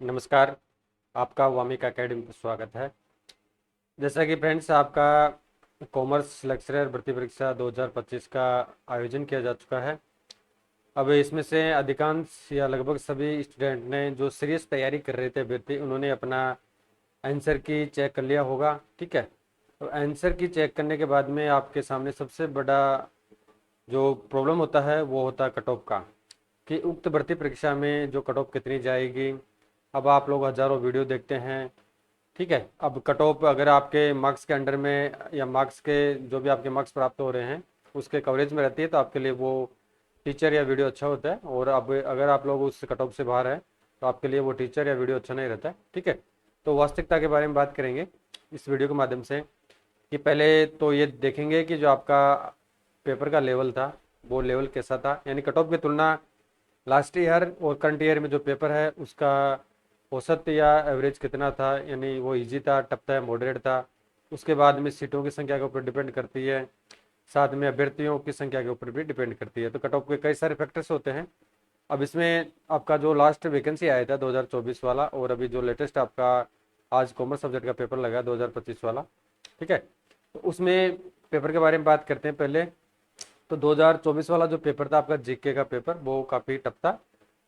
नमस्कार। आपका वामिका एकेडमी पर स्वागत है। जैसा कि फ्रेंड्स आपका कॉमर्स लेक्चरर भर्ती परीक्षा 2025 का आयोजन किया जा चुका है। अब इसमें से अधिकांश या लगभग सभी स्टूडेंट ने जो सीरियस तैयारी कर रहे थे अभ्यर्थी, उन्होंने अपना आंसर की चेक कर लिया होगा। ठीक है, तो आंसर की चेक करने के बाद में आपके सामने सबसे बड़ा जो प्रॉब्लम होता है वो होता है कट ऑफ का, कि उक्त भर्ती परीक्षा में जो कट ऑफ कितनी जाएगी। अब आप लोग हजारों वीडियो देखते हैं। ठीक है, अब कट ऑफ अगर आपके मार्क्स के अंडर में या मार्क्स के जो भी आपके मार्क्स प्राप्त हो रहे हैं उसके कवरेज में रहती है तो आपके लिए वो टीचर या वीडियो अच्छा होता है। और अब अगर आप लोग उस कट ऑफ से बाहर हैं तो आपके लिए वो टीचर या वीडियो अच्छा नहीं रहता है। ठीक है, तो वास्तविकता के बारे में बात करेंगे इस वीडियो के माध्यम से, कि पहले तो ये देखेंगे कि जो आपका पेपर का लेवल था वो लेवल कैसा था, यानी कट ऑफ की तुलना लास्ट ईयर और करंट ईयर में जो पेपर है उसका औसत या एवरेज कितना था, यानी वो इजी था, टफ था, मॉडरेट था। उसके बाद में सीटों की संख्या के ऊपर डिपेंड करती है, साथ में अभ्यर्थियों की संख्या के ऊपर भी डिपेंड करती है। तो कट ऑफ के कई सारे फैक्टर्स होते हैं। अब इसमें आपका जो लास्ट वैकेंसी आया था 2024 वाला, और अभी जो लेटेस्ट आपका आज कॉमर्स सब्जेक्ट का पेपर लगा 2025 वाला, ठीक है, तो उसमें पेपर के बारे में बात करते हैं पहले। तो 2024 वाला जो पेपर था आपका जीके का पेपर, वो काफ़ी टफ था।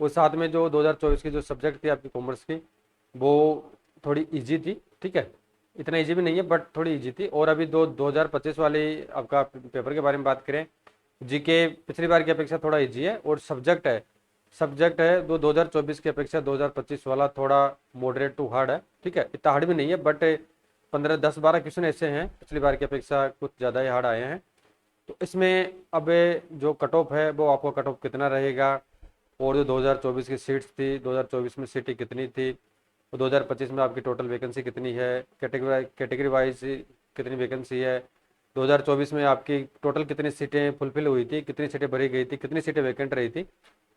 वो साथ में जो 2024 की जो सब्जेक्ट थी आपकी कॉमर्स की, वो थोड़ी इजी थी। ठीक है, इतना इजी भी नहीं है बट थोड़ी इजी थी। और अभी 2025 वाली आपका पेपर के बारे में बात करें, जीके पिछली बार की अपेक्षा थोड़ा इजी है। और सब्जेक्ट है 2024 की अपेक्षा 2025 वाला थोड़ा मॉडरेट टू हार्ड है। ठीक है, इतना हार्ड भी नहीं है बट 15 10 12 क्वेश्चन ऐसे हैं पिछली बार की अपेक्षा कुछ ज़्यादा ही हार्ड आए हैं। तो इसमें अब जो कट ऑफ है वो आपको कट ऑफ कितना रहेगा, और जो 2024 की सीट्स थी 2024 में सीटें कितनी थी, और 2025 में आपकी टोटल वैकेंसी कितनी है, कैटेगरी वाइज कितनी वैकेंसी है, 2024 में आपकी टोटल कितनी सीटें फुलफिल हुई थी, कितनी सीटें भरी गई थी, कितनी सीटें वैकेंट रही थी,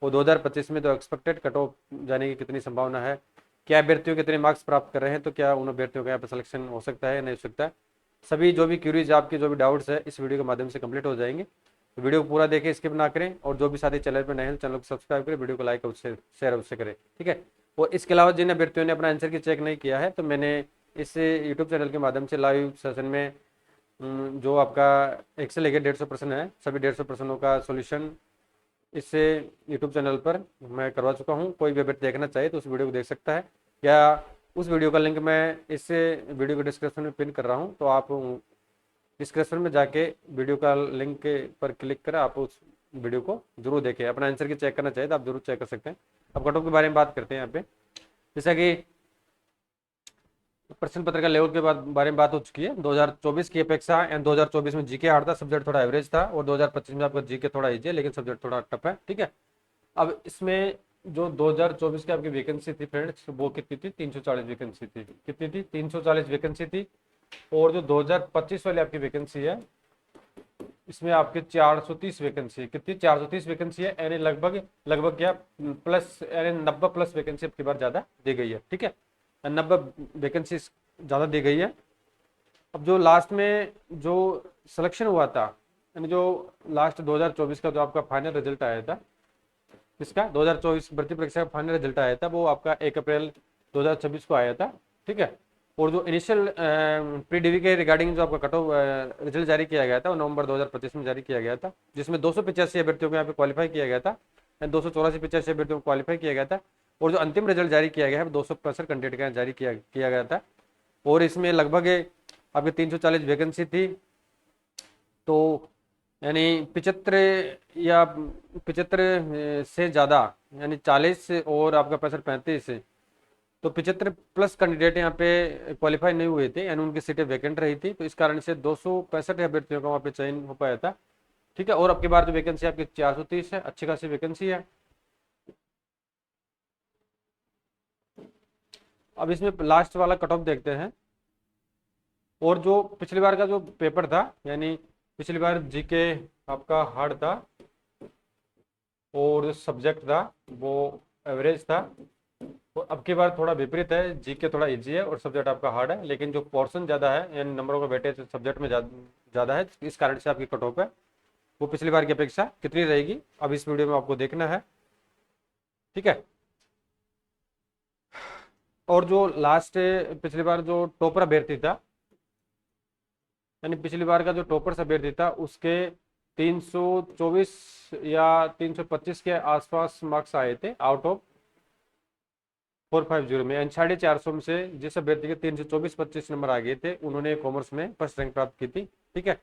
और 2025 में जो एक्सपेक्टेड कट ऑफ जाने की कितनी संभावना है, क्या अभ्यर्थियों कितने मार्क्स प्राप्त कर रहे हैं, तो क्या उन अभ्यर्थियों का यहाँ पर सिलेक्शन हो सकता है या नहीं हो सकता है। सभी जो भी क्यूरीज आपके जो भी डाउट्स है इस वीडियो के माध्यम से कंप्लीट हो जाएंगे। तो वीडियो को पूरा देखें, स्किप ना करें, और जो भी साथी चैनल पर नए हैं चैनल को सब्सक्राइब करें, वीडियो को लाइक और शेयर अवश्य करें। ठीक है, और इसके अलावा जिन अभ्यर्थियों ने अपना आंसर की चेक नहीं किया है तो मैंने इस यूट्यूब चैनल के माध्यम से लाइव सेशन में जो आपका 1 से लेकर 150 प्रश्न है, सभी 150 प्रश्नों का सोल्यूशन इससे यूट्यूब चैनल पर मैं करवा चुका हूँ। कोई भी अभ्यर्थी देखना चाहिए तो उस वीडियो को देख सकता है, या उस वीडियो का लिंक मैं इस वीडियो के डिस्क्रिप्शन में पिन कर रहा हूँ, तो आप डिस्क्रिप्शन में जाके वीडियो का लिंक पर क्लिक कर आप उस वीडियो को जरूर देखें। अपना आंसर की चेक करना चाहिए तो आप जरूर चेक कर सकते हैं। अब कट ऑफ के बारे में बात करते हैं यहाँ पे। जैसा कि प्रश्न पत्र का लेवल के बारे में बात हो चुकी है। 2024 की अपेक्षा एंड 2024 में जीके हार्ड था, सब्जेक्ट थोड़ा एवरेज था, और 2025 में आपका जीके थोड़ा इजी है लेकिन सब्जेक्ट थोड़ा टफ है। ठीक है, अब इसमें जो 2024 की आपकी वैकेंसी थी फ्रेंड्स, वो कितनी थी? 340 वैकेंसी थी। कितनी थी? 340 वैकेंसी थी। और जो 2025 वाली आपकी वैकेंसी है इसमें आपके 430 वैकेंसी, कितनी? 430 वैकेंसी है, यानी लगभग लगभग क्या प्लस, यानी 90 प्लस वैकेंसी अब की बार ज़्यादा दी गई है। ठीक है, 90 वैकेंसी ज़्यादा दी गई है। अब जो लास्ट में जो सिलेक्शन हुआ था, यानी जो लास्ट 2024 का जो आपका फाइनल रिजल्ट आया था, इसका 2024 भर्ती परीक्षा का फाइनल रिजल्ट आया था, वो आपका 1 अप्रैल 2026 को आया था। ठीक है, और जो इनिशियल प्री डीवी के रिगार्डिंग जो आपका कट ऑफ रिजल्ट जारी किया गया था वो नवंबर 2025 में जारी किया गया था, जिसमें 285 अभ्यर्थियों को यहाँ पे क्वालिफाई किया गया था, 284 अभ्यर्थियों को क्वालिफाई किया गया था। और जो अंतिम रिजल्ट जारी किया गया है 265 कैंडिडेट का जारी किया गया था। और इसमें लगभग आपकी 340 वैकेंसी थी। तो यानी 75 या 75 से ज़्यादा, यानी 40 और आपका 65 35, तो 75 प्लस कैंडिडेट यहाँ पे क्वालिफाई नहीं हुए थे, यानी उनकी सीटें वैकेंट रही थी। तो इस कारण से 265 अभ्यर्थियों का वहाँ पे चयन हो पाया था। ठीक है, और अब की बार जो वैकेंसी आपकी 430 है, अच्छी खासी वैकेंसी है। अब इसमें लास्ट वाला कट ऑफ देखते हैं। और जो पिछली बार का जो पेपर था, यानी पिछली बार जीके आपका हार्ड था और जो सब्जेक्ट था वो एवरेज था। तो अब की बार थोड़ा विपरीत है, जीके थोड़ा इजी है और सब्जेक्ट आपका हार्ड है, लेकिन जो पोर्शन ज़्यादा है यानी नंबरों का वेटेज सब्जेक्ट में ज़्यादा है, इस कारण से आपकी कट ऑफ है वो पिछली बार की अपेक्षा कितनी रहेगी अब इस वीडियो में आपको देखना है। ठीक है, और जो लास्ट पिछली बार जो टॉपर अभ्यर्थी था, यानी पिछली बार का जो टॉपर अभ्यर्थी था उसके 324 या 325 के आसपास मार्क्स आए थे आउट ऑफ 450 में, यानी 450 में से जिस अभ्यर्थी के 324-25 नंबर आ गए थे उन्होंने कॉमर्स में फर्स्ट रैंक प्राप्त की थी। ठीक है,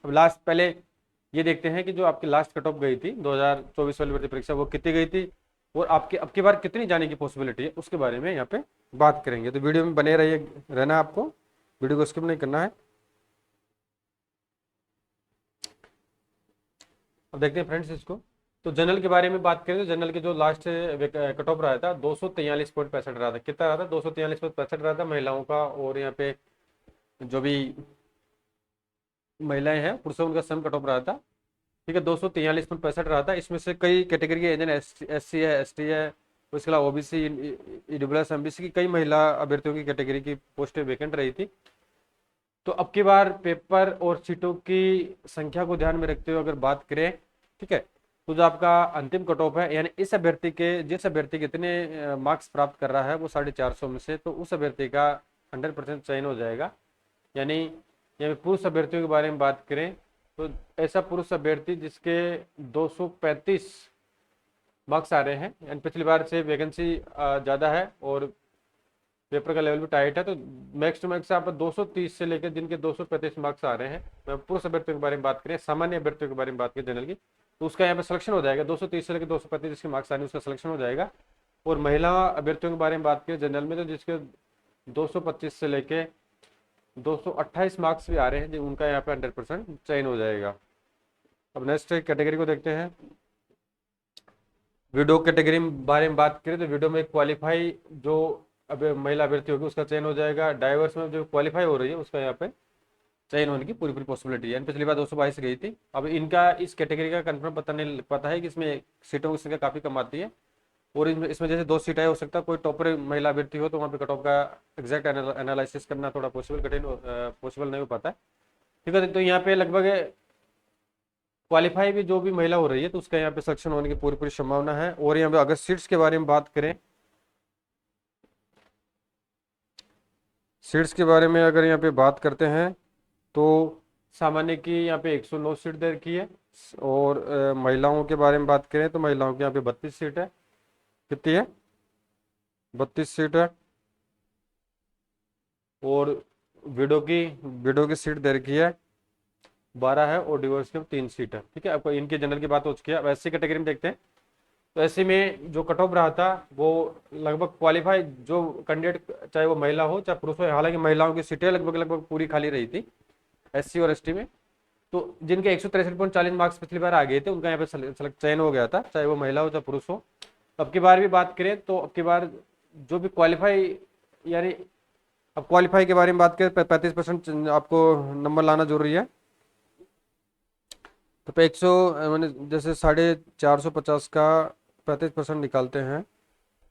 अब लास्ट पहले ये देखते हैं कि जो आपकी लास्ट कट ऑफ गई थी 2024 वाली भर्ती परीक्षा वो कितनी गई थी और आपके अब की बार कितनी जाने की पॉसिबिलिटी है उसके बारे में यहाँ पे बात करेंगे। तो वीडियो में बने रहिए, रहना आपको, वीडियो को स्किप नहीं करना है। अब देखते हैं फ्रेंड्स इसको। तो जनरल के बारे में बात करें तो जनरल के जो लास्ट कट ऑफ रहा था 243.65 रहा था। कितना रहा था? 243.65 रहा था महिलाओं का, और यहाँ पे जो भी महिलाएं हैं पुरुषों उनका सेम कट ऑफ रहा था। ठीक है, 243.65 रहा था। इसमें से कई कैटेगरी के एस सी है, एस टी है, उसके अलावा ओबीसी, ईडब्ल्यूएस, एमबीसी की कई महिला अभ्यर्थियों की कैटेगरी की पोस्टें वैकेंट रही थी। तो अब की बार पेपर और सीटों की संख्या को ध्यान में रखते हुए अगर बात करें, ठीक है, तो जो आपका अंतिम कट ऑफ है, यानी इस अभ्यर्थी के जिस अभ्यर्थी के इतने मार्क्स प्राप्त कर रहा है वो 450 में से, तो उस अभ्यर्थी का 100% चयन हो जाएगा। यानी यहाँ पुरुष अभ्यर्थियों के बारे में बात करें तो ऐसा पुरुष अभ्यर्थी जिसके 235 मार्क्स आ रहे हैं, यानी पिछली बार से वैकेंसी ज़्यादा है और पेपर का लेवल भी टाइट है, तो मैक्स टू मैक्स आप 230 से लेकर जिनके 235 मार्क्स आ रहे हैं, मैं पुरुष अभ्यर्थियों के बारे में बात करें, सामान्य अभ्यर्थियों के बारे में बात करें जनरल की, तो उसका यहाँ पे सिलेक्शन हो जाएगा। 230 से लेकर 235 जिसके मार्क्स आने उसका सिलेक्शन हो जाएगा। और महिला अभ्यर्थियों के बारे में बात करें जनरल में, तो जिसके 225 से लेके 228 मार्क्स भी आ रहे हैं उनका यहाँ पे 100% चयन हो जाएगा। अब नेक्स्ट कैटेगरी को देखते हैं। विडो कैटेगरी में बारे में बात करें तो विडो में क्वालिफाई जो अब महिला अभ्यर्थी होगी उसका चयन हो जाएगा। डाइवर्स में जो क्वालिफाई हो रही है उसका यहाँ पे चयन होने की पूरी पूरी पॉसिबिलिटी है। पिछली बार 222 गई थी। अब इनका इस कैटेगरी का कंफर्म पता है कि इसमें सीटों की संख्या काफ़ी कम आती है, और इसमें जैसे 2 सीटें हो सकता है, कोई टॉपर महिला अभ्यर्थी हो तो वहाँ पे कट ऑफ का एग्जैक्ट एनालिसिस करना थोड़ा पॉसिबल नहीं हो पाता है। ठीक है, तो यहाँ पे लगभग क्वालिफाई भी जो भी महिला हो रही है तो उसका यहाँ पे सिलेक्शन होने की पूरी पूरी संभावना है। और यहाँ पे अगर सीट्स के बारे में बात करें, सीट्स के बारे में अगर यहाँ पे बात करते हैं तो सामान्य की यहाँ पे 109 सीट दे रखी है, और महिलाओं के बारे में बात करें तो महिलाओं की यहाँ पे 32 सीट है। कितनी है? 32 सीट है। और विडो की सीट दे रखी है 12 है, और डिवोर्स की 3 सीट है। ठीक है, आपको इनके जनरल की बात हो चुकी है। अब एससी कैटेगरी में देखते हैं तो एससी में जो कट ऑफ रहा था वो लगभग क्वालिफाई जो कैंडिडेट चाहे वो महिला हो चाहे पुरुष हो, हालांकि महिलाओं की सीटें लगभग पूरी खाली रही थी एससी और एसटी में, तो जिनके 163.40 मार्क्स पिछली बार आ गए थे उनका यहाँ पे चयन हो गया था, चाहे वो महिला हो चाहे पुरुष हो। अब की बार भी बात करें तो अब की बार जो भी क्वालिफाई, यानी अब क्वालिफाई के बारे में बात करें 35% आपको नंबर लाना जरूरी है। तो पे 100 मैंने जैसे 450 का 35% निकालते हैं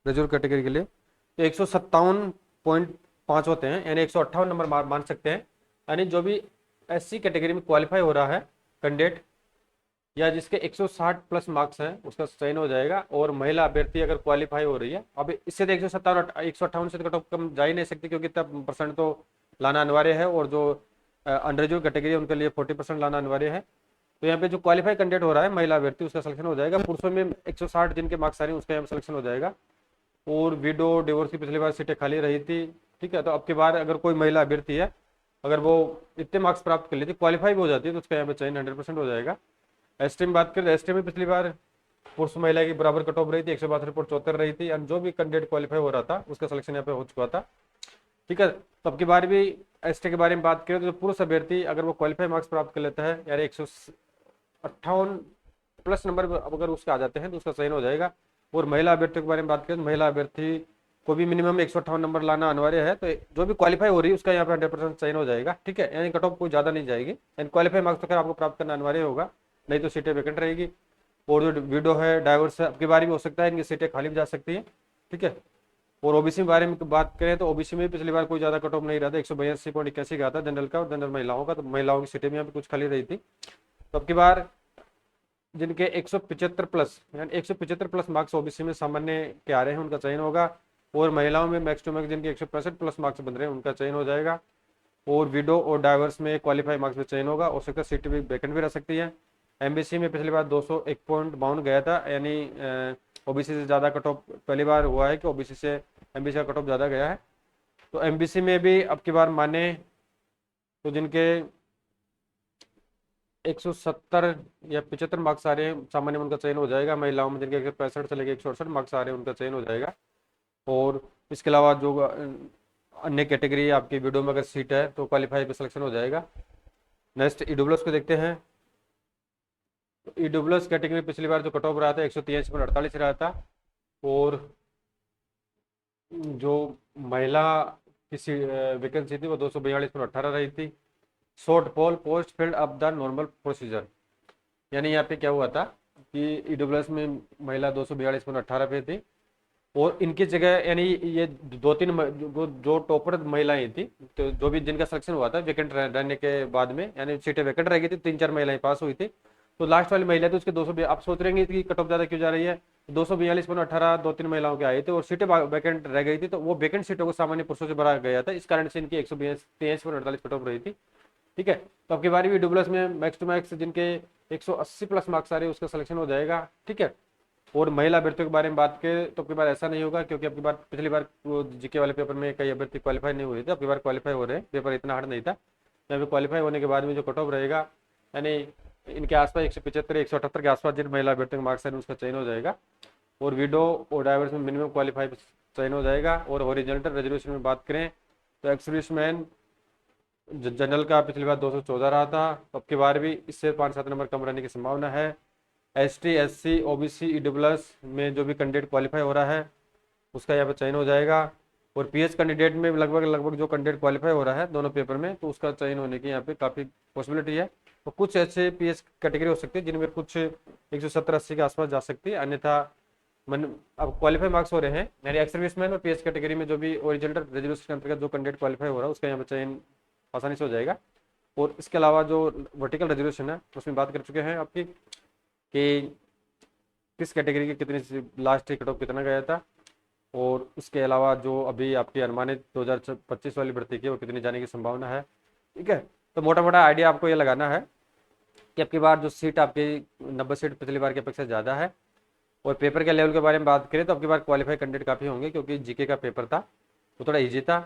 रिजर्व कैटेगरी के लिए तो 157.5 होते हैं, यानी 158 नंबर मान सकते हैं। यानी जो भी एससी कैटेगरी में क्वालिफाई हो रहा है कैंडिडेट या जिसके 160 प्लस मार्क्स हैं उसका चयन हो जाएगा। और महिला अभ्यर्थी अगर क्वालिफाई हो रही है, अब इससे तो 158 से तो कट ऑफ कम जा ही नहीं सकती क्योंकि इतना परसेंट तो लाना अनिवार्य है, और जो अंडर जो कैटेगरी है उनके लिए 40% लाना अनिवार्य है। तो यहाँ पे जो क्वालिफाई कैंडिडेट हो रहा है महिला अभ्यर्थी उसका सिलेक्शन हो जाएगा। पुरुषों में 160 जिनके मार्क्स आ रहे हैं उसका यहाँ सिलेक्शन हो जाएगा। और विडो डिवोर्स की पिछली बार सीटें खाली रही थी। ठीक है, तो अब की बार अगर कोई महिला अभ्यर्थी है अगर वो इतने मार्क्स प्राप्त कर लेती क्वालिफाई भी हो जाती है तो उसका यहाँ पे चयन 100% हो जाएगा। एसटी में बात करें तो एसटी में पिछली बार पुरुष महिला की बराबर कट ऑफ रही थी, 162.74 रही थी, और जो भी कैंडिडेट क्वालिफाई हो रहा था उसका सिलेक्शन यहाँ पे हो चुका था। ठीक है, तो अब की बार भी एसटी के बारे में बात करें तो पुरुष अभ्यर्थी अगर वो क्वालिफाई मार्क्स प्राप्त कर लेता है, यानी 158 प्लस नंबर अगर उसके आ जाते हैं तो उसका चयन हो जाएगा। और महिला अभ्यर्थी के बारे में बात करें तो महिला अभ्यर्थी को भी मिनिमम 158 नंबर लाना अनिवार्य है, तो जो भी क्वालिफाई हो रही है उसका यहाँ पे 100% चयन हो जाएगा। ठीक है, यानी कट ऑफ कोई ज़्यादा नहीं जाएगी, यानी क्वालिफाई मार्क्स तो खैर आपको प्राप्त करना अनिवार्य होगा, नहीं तो सीटें वैकेंट रहेगी। और जो विडो है डाइवर्स है अब की बार भी हो सकता है इनकी सीटें खाली भी जा सकती है। ठीक है, और ओबीसी के बारे में बात करें तो ओबीसी में पिछली बार कोई ज़्यादा कट ऑफ नहीं रहा था, 182.81 का था जनरल का और जनरल महिलाओं का, तो महिलाओं की सीटें भी यहाँ पे कुछ खाली रही थी। तो अब की बार जिनके 175 प्लस यानी 175 प्लस मार्क्स ओबीसी में सामान्य के आ रहे हैं उनका चयन होगा। और महिलाओं में मैक्स टू मैक्स जिनके 165 प्लस मार्क्स बन रहे हैं उनका चयन हो जाएगा। और विडो और डाइवर्स में क्वालिफाई मार्क्स में चयन होगा। हो सकता है सीट भी वैकेंट भी रह सकती है। एमबीसी में पिछली बार 201.52 गया था, यानी ओबीसी से ज़्यादा कट ऑफ पहली बार हुआ है कि ओबीसी से एमबीसी का कट ऑफ ज़्यादा गया है। तो एमबीसी में भी अब की बार माने तो जिनके 170 या 75 मार्क्स आ रहे हैं सामान्य में उनका चयन हो जाएगा। महिलाओं में जिनके 165 से लेकर 168 मार्क्स आ रहे हैं उनका चयन हो जाएगा। और इसके अलावा जो अन्य कैटेगरी आपकी वीडियो में अगर सीट है तो क्वालिफाई पे सिलेक्शन हो जाएगा। नेक्स्ट ईडब्ल्यूएस को देखते हैं। तो ईडब्ल्यूएस कैटेगरी पिछली बार जो कट ऑफ रहा था 183.48 रहा था। और जो महिला की वैकेंसी थी वो 242.18 रही थी। Short pole post filled up the normal procedure, यानी यहाँ पे क्या हुआ था कि ईडब्ल्यूएस में महिला 242.18 पे थी और इनकी जगह यानी ये दो तीन जो टॉपर महिलाएं थी, तो जो भी जिनका सिलेक्शन हुआ था वैकेंट रहने के बाद में, यानी सीटें वैकेंट रह गई थी, 3-4 महिलाएं पास हुई थी। तो लास्ट वाली महिला थी उसके 200, आप सोच रहे हैं कि कट ऑफ ज़्यादा क्यों जा रही है। 242.18 2-3 महिलाओं के आए थे और सीटें वैकेंट रह गई थी, तो वो वैकेंट सीटों को सामान्य पुरुषों से भरा गया था, इस कारण से इनकी 143.48 कट ऑफ रही थी। ठीक है, तो अब की बारी भी डुबलस में मैक्स टू मैक्स जिनके 180 प्लस मार्क्स आ रहे हैं उसका सिलेक्शन हो जाएगा। ठीक है, और महिला अभ्यर्थियों के बारे में बात करें तो अब की बार ऐसा नहीं होगा, क्योंकि अब की बार पिछली बार जीके वाले पेपर में कई अभ्यर्थी क्वालिफाई नहीं हुए थे, अब की बार क्वालिफाई हो रहे हैं। पेपर इतना हार्ड नहीं था। यहाँ पे क्वालिफाई होने के बाद में जो कट ऑफ रहेगा, यानी इनके आसपास 175-178 के आसपास जिन महिला अभ्यर्थियों के मार्क्स है उसका चयन हो जाएगा। और विडो और डाइवर्स में मिनिमम क्वालिफाई चयन हो जाएगा। और हॉरिजॉन्टल रिजर्वेशन में बात करें तो एक्स सर्विसमैन जनरल का पिछली बार 214 रहा था, अब की बार भी इससे 5-7 नंबर कम रहने की संभावना है। एसटी एससी ओबीसी ईडब्ल्यूएस में जो भी कैंडिडेट क्वालिफाई हो रहा है उसका यहाँ पर चयन हो जाएगा। और पीएच कैंडिडेट में लगभग लगभग जो कैंडिडेट क्वालिफाई हो रहा है दोनों पेपर में, तो उसका चयन होने की यहाँ पे काफ़ी पॉसिबिलिटी है। तो कुछ ऐसे पीएच कैटेगरी हो सकती है जिनमें कुछ 170-80 के आसपास जा सकती है, अन्यथा मन अब क्वालिफाई मार्क्स हो रहे हैं, यानी एक्स सर्विसमैन और पीएच कैटेगरी में जो भी ओरिजिनल रिजर्वेशन के अंतर्गत जो कैंडिडेट क्वालिफाई हो रहा है उसका यहाँ पर चयन आसानी से हो जाएगा। और इसके अलावा जो वर्टिकल रिजर्वेशन है उसमें बात कर चुके हैं आपकी कि किस कैटेगरी के कितनी लास्ट कट ऑफ कितना गया था, और उसके अलावा जो अभी आपकी अनुमानित 2025 वाली भर्ती की वो कितनी जाने की संभावना है। ठीक है, तो मोटा मोटा आइडिया आपको ये लगाना है कि आपकी बार जो सीट आपकी 90 सीट पिछली बार की अपेक्षा ज़्यादा है। और पेपर के लेवल के बारे में बात करें तो अब की बार क्वालिफाई कैंडिडेट काफ़ी होंगे, क्योंकि जीके का पेपर था वो थोड़ा ईजी था,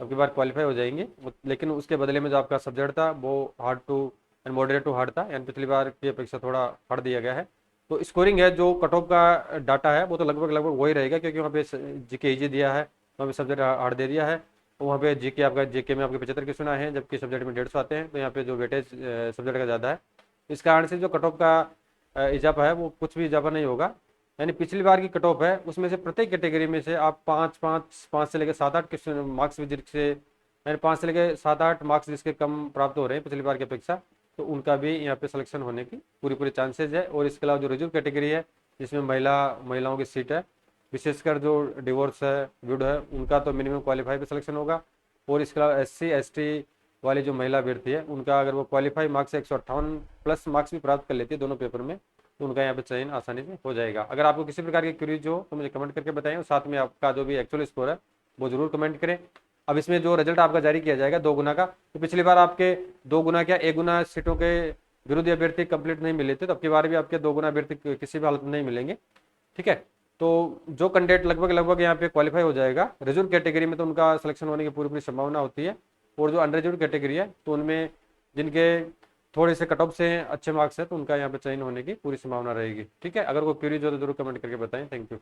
अब की बार क्वालिफाई हो जाएंगे। लेकिन उसके बदले में जो आपका सब्जेक्ट था वो hard to and moderate to hard था, यानी पिछली बार की अपेक्षा थोड़ा हार्ड दिया गया है। तो स्कोरिंग है जो कट ऑफ का डाटा है वो तो लगभग लगभग वही रहेगा, क्योंकि वहाँ पे जीके ईजी दिया है, वहाँ पे सब्जेक्ट हार्ड दे दिया है। तो वहाँ पे जीके आपका जीके में आपके 75 क्वेश्चन आए हैं, जबकि सब्जेक्ट में 150 आते हैं, तो यहाँ पे जो वेटेज सब्जेक्ट का ज़्यादा है, इस कारण से जो कट ऑफ का इजाफा है वो कुछ भी इजाफा नहीं होगा। यानी पिछली बार की कट ऑफ है उसमें से प्रत्येक कैटेगरी में से आप 5 से लेकर 7-8 क्वेश्चन मार्क्स जिससे, यानी 5 से लेकर 7-8 मार्क्स जिसके कम प्राप्त हो रहे हैं पिछली बार की अपेक्षा, तो उनका भी यहाँ पे सिलेक्शन होने की पूरी चांसेज है। और इसके अलावा जो रिजर्व कैटेगरी है जिसमें महिलाओं की सीट है, विशेषकर जो डिवोर्स है विडो है, उनका तो मिनिमम क्वालिफाई पे सिलेक्शन होगा। और इसके अलावा एससी एसटी वाली जो महिला अभ्यर्थी है उनका अगर वो क्वालिफाई मार्क्स 158 प्लस मार्क्स भी प्राप्त कर लेती है दोनों पेपर में, तो उनका यहाँ पे चयन आसानी से हो जाएगा। अगर आपको किसी प्रकार की क्वेरीज हो तो मुझे कमेंट करके बताएं, और साथ में आपका जो भी एक्चुअल स्कोर है वो जरूर कमेंट करें। अब इसमें जो रिजल्ट आपका जारी किया जाएगा 2 गुना का, तो पिछली बार आपके 2 गुना क्या 1 गुना सीटों के विरोधी अभ्यर्थी कंप्लीट नहीं मिले थे, तो अब की बार भी आपके 2 गुना अभ्यर्थी किसी भी हालत में नहीं मिलेंगे। ठीक है, तो जो कैंडिडेट लगभग लगभग यहाँ पे क्वालिफाई हो जाएगा रिजर्व कैटेगरी में, तो उनका सिलेक्शन होने की पूरी संभावना होती है। और जो अनरिजर्व कैटेगरी है तो उनमें जिनके थोड़े से कट ऑफ से अच्छे मार्क्स है तो उनका यहाँ पे चयन होने की पूरी संभावना रहेगी। ठीक है, अगर कोई क्वेरी हो तो जरूर कमेंट करके बताएं। Thank you.